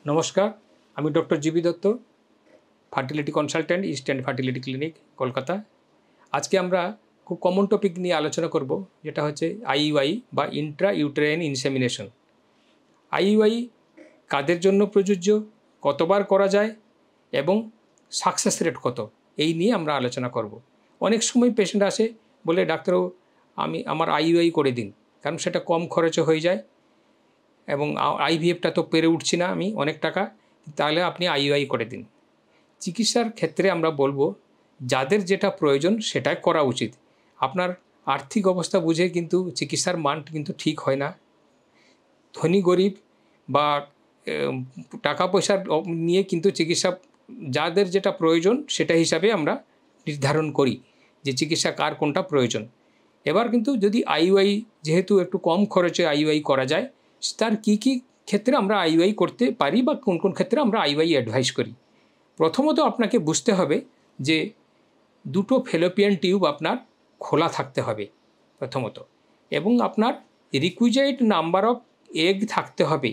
নমস্কার, আমি doctor GB Dutta, fertility consultant, eastern fertility clinic, Kolkata. আজকে আমরা খুব কমন টপিক নিয়ে আলোচনা করব, যেটা হচ্ছে আইইউআই বা ইন্ট্রা ইউটেরাইন ইনসেমিনেশন। আইইউআই কাদের জন্য প্রযোজ্য, কতবার করা যায় এবং সাকসেস রেট কত, এই নিয়ে আমরা আলোচনা করব। অনেক সময় পেশেন্ট আসে বলে, ডাক্তারবাবু আমার আইইউআই করে দিন, কারণ সেটা কম খরচে হয়ে যায় এবং আইভিএফটা তো পেরে উঠছি না আমি অনেক টাকা, তাহলে আপনি আইইউআই করে দিন। চিকিৎসার ক্ষেত্রে আমরা বলবো, যাদের যেটা প্রয়োজন সেটাই করা উচিত। আপনার আর্থিক অবস্থা বুঝে কিন্তু চিকিৎসার মান কিন্তু ঠিক হয় না। ধনী গরিব বা টাকা পয়সার নিয়ে কিন্তু চিকিৎসা, যাদের যেটা প্রয়োজন সেটা হিসাবে আমরা নির্ধারণ করি যে চিকিৎসা কার কোনটা প্রয়োজন। এবার কিন্তু যদি আইইউআই, যেহেতু একটু কম খরচে আইইউআই করা যায়, তার কী কী ক্ষেত্রে আমরা আইইউআই করতে পারি বা কোন কোন ক্ষেত্রে আমরা আইইউআই অ্যাডভাইস করি। প্রথমত আপনাকে বুঝতে হবে যে দুটো ফ্যালোপিয়ান টিউব আপনার খোলা থাকতে হবে প্রথমত, এবং আপনার রিকুইজাইট নাম্বার অফ এগ থাকতে হবে,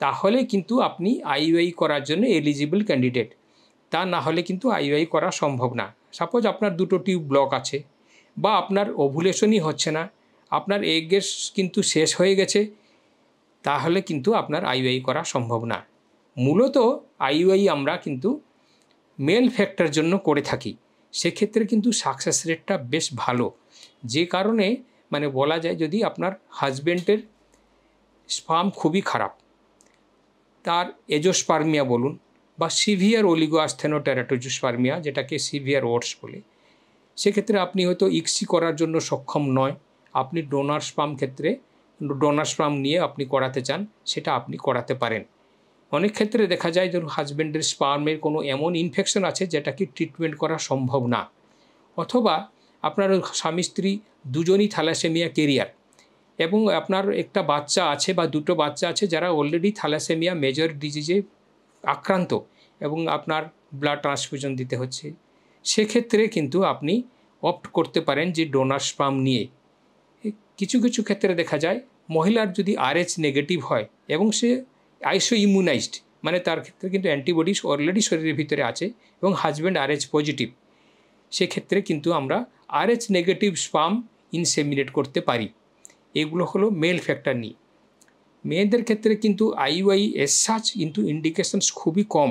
তাহলে কিন্তু আপনি আইইউআই করার জন্য এলিজিবল ক্যান্ডিডেট। তা না হলে কিন্তু আইইউআই করা সম্ভব না। সাপোজ আপনার দুটো টিউব ব্লক আছে বা আপনার ওভুলেশনই হচ্ছে না, আপনার এগের কিন্তু শেষ হয়ে গেছে, তাহলে কিন্তু আপনার আইইউআই করা সম্ভব না। মূলত আইইউআই আমরা কিন্তু মেল ফ্যাক্টর জন্য করে থাকি, সেক্ষেত্রে কিন্তু সাকসেস রেটটা বেশ ভালো। যে কারণে বলা যায়, যদি আপনার হাজব্যান্ডের স্পার্ম খুবই খারাপ, তার এজোস্পার্মিয়া বলুন বা সিভিয়ার অলিগোআস্থেনোটেরাটোজোস্পার্মিয়া, যেটাকে সিভিয়ার ওটস বলে, সেক্ষেত্রে আপনি হয়তো ইক্সি করার জন্য সক্ষম নয়, আপনি ডোনার স্পার্ম নিয়ে আপনি করাতে চান, সেটা আপনি করাতে পারেন। অনেক ক্ষেত্রে দেখা যায় যে হাজব্যান্ডের স্পার্মের কোনো এমন ইনফেকশন আছে যেটাকে ট্রিটমেন্ট করা সম্ভব না, অথবা আপনার স্বামী স্ত্রী দুজনই থ্যালাসেমিয়া কেরিয়ার এবং আপনার একটা বাচ্চা আছে বা দুটো বাচ্চা আছে যারা অলরেডি থ্যালাসেমিয়া মেজর ডিজিজে আক্রান্ত এবং আপনার ব্লাড ট্রান্সফিউশন দিতে হচ্ছে, সেক্ষেত্রে কিন্তু আপনি অপ্ট করতে পারেন যে ডোনার স্পার্ম নিয়ে। কিছু কিছু ক্ষেত্রে দেখা যায় মহিলার যদি RH নেগেটিভ হয় এবং সে আইসো ইমিউনাইজড, তার ক্ষেত্রে কিন্তু অ্যান্টিবডিজ অলরেডি শরীরের ভিতরে আছে, এবং হাজব্যান্ড RH পজিটিভ, সেক্ষেত্রে কিন্তু আমরা RH নেগেটিভ স্পার্ম ইনসেমিনেট করতে পারি। এগুলো হলো মেল ফ্যাক্টর নিয়ে। মেয়েদের ক্ষেত্রে কিন্তু আইইউআই এস সাচ কিন্তু ইন্ডিকেশনস খুবই কম।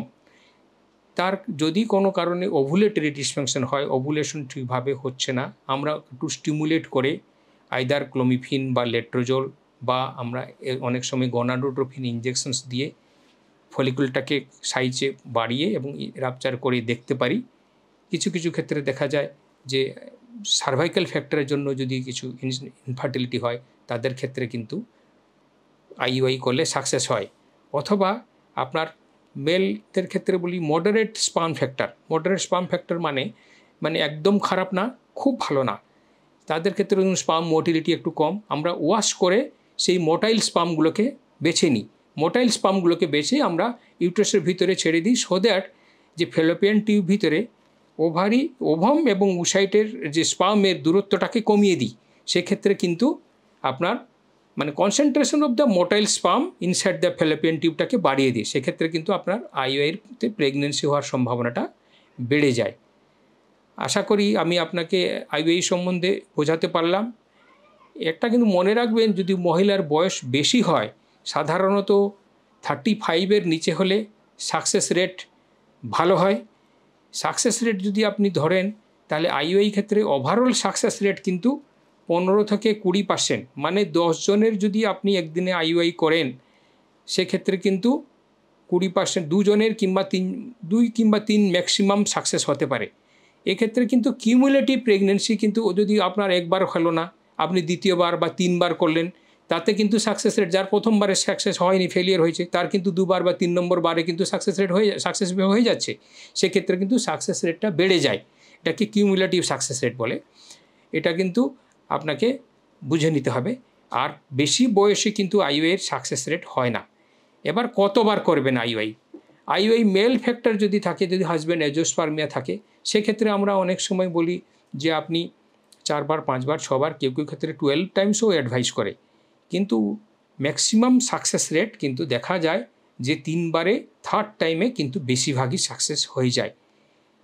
তার যদি কোনো কারণে ওভুলেটরি ডিসফাংশন হয়, ওভুলেশন ঠিকভাবে হচ্ছে না, আমরা একটু স্টিমুলেট করে আইদার ক্লোমিফিন বা লেট্রোজোল বা আমরা অনেক সময় গনাডোট্রোফিন ইনজেকশনস দিয়ে ফলিকুলটাকে সাইজে বাড়িয়ে এবং রাপচার করে দেখতে পারি। কিছু কিছু ক্ষেত্রে দেখা যায় যে সার্ভাইকাল ফ্যাক্টরের জন্য যদি কিছু ইনফার্টিলিটি হয়, তাদের ক্ষেত্রে কিন্তু আইইউআই করলে সাকসেস হয়। অথবা আপনার মেলদের ক্ষেত্রে বলি মডারেট স্পার্ম ফ্যাক্টর মানে একদম খারাপ না, খুব ভালো না, তাদের ক্ষেত্রে স্পার্ম মোটিলিটি একটু কম, আমরা ওয়াশ করে সেই মোটাইল স্পার্মগুলোকে বেছে নিই। মোটাইল স্পার্মগুলোকে বেছে আমরা ইউট্রাসের ভিতরে ছেড়ে দিই, সো দ্যাট যে ফ্যালোপিয়ান টিউব ভিতরে ওভাম এবং উসাইটের যে স্পার্মের দূরত্বটাকে কমিয়ে দিই। সেক্ষেত্রে কিন্তু আপনার concentration of the motile sperm inside the fallopian টিউবটাকে বাড়িয়ে দিই, সেক্ষেত্রে কিন্তু আপনার আইইউআইতে প্রেগনেন্সি হওয়ার সম্ভাবনাটা বেড়ে যায়। আশা করি আমি আপনাকে আইইউআই সম্বন্ধে বোঝাতে পারলাম। একটা কিন্তু মনে রাখবেন, যদি মহিলার বয়স বেশি হয়, সাধারণত 35-এর নিচে হলে সাকসেস রেট ভালো হয়। সাকসেস রেট যদি আপনি ধরেন, তাহলে আইইউআই ক্ষেত্রে ওভারঅল সাকসেস রেট কিন্তু 15 থেকে 20%, 10 জনের যদি আপনি একদিনে আইইউআই করেন, সেক্ষেত্রে কিন্তু 20% দুজনের দুই কিংবা তিন ম্যাক্সিমাম সাকসেস হতে পারে। এক্ষেত্রে কিন্তু কিউমুলেটিভ প্রেগনেন্সি কিন্তু যদি আপনার একবার হলো না, আপনি দ্বিতীয়বার বা 3বার করলেন, তাতে কিন্তু সাকসেস রেট, যার প্রথমবারে সাকসেস হয়নি, ফেলিয়ার হয়েছে, তার কিন্তু 2বার বা 3 নম্বর বারে কিন্তু সাকসেস হয়ে যাচ্ছে, সেক্ষেত্রে কিন্তু সাকসেস রেটটা বেড়ে যায়। এটাকে কিউমুলেটিভ সাকসেস রেট বলে। এটা কিন্তু আপনাকে বুঝে নিতে হবে। আর বেশি বয়সে কিন্তু আইইউআইয়ের সাকসেস রেট হয় না। এবার কতবার করবেন আইইউআই মেল ফ্যাক্টর যদি থাকে, যদি হাজব্যান্ড এজোস্পার্মিয়া থাকে, সেক্ষেত্রে আমরা অনেক সময় বলি যে আপনি 4বার 5বার 6বার, কেউ কেউ ক্ষেত্রে 12 টাইমসও অ্যাডভাইস করে, কিন্তু ম্যাক্সিমাম সাকসেস রেট কিন্তু দেখা যায় যে 3বারে থার্ড টাইমে কিন্তু বেশিরভাগই সাকসেস হয়ে যায়।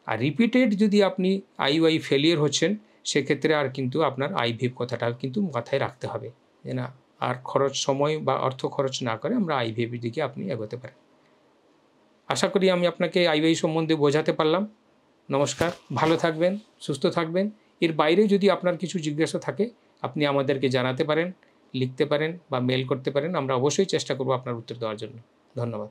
আর রিপিটেড যদি আপনি আইইউআই ফেলিয়ার হচ্ছেন, সেক্ষেত্রে আর কিন্তু আপনার আইভিএফ কথাটা কিন্তু মাথায় রাখতে হবে যে না, আর সময় বা অর্থ খরচ না করে আমরা আইভিএফের দিকে আপনি এগোতে পারেন। আশা করি আমি আপনাকে আইইউআই সম্বন্ধে বোঝাতে পারলাম। নমস্কার, ভালো থাকবেন, সুস্থ থাকবেন। এর বাইরে যদি আপনার কিছু জিজ্ঞাসা থাকে আপনি আমাদেরকে জানাতে পারেন, লিখতে পারেন বা মেল করতে পারেন। আমরা অবশ্যই চেষ্টা করব আপনার উত্তর দেওয়ার জন্য। ধন্যবাদ।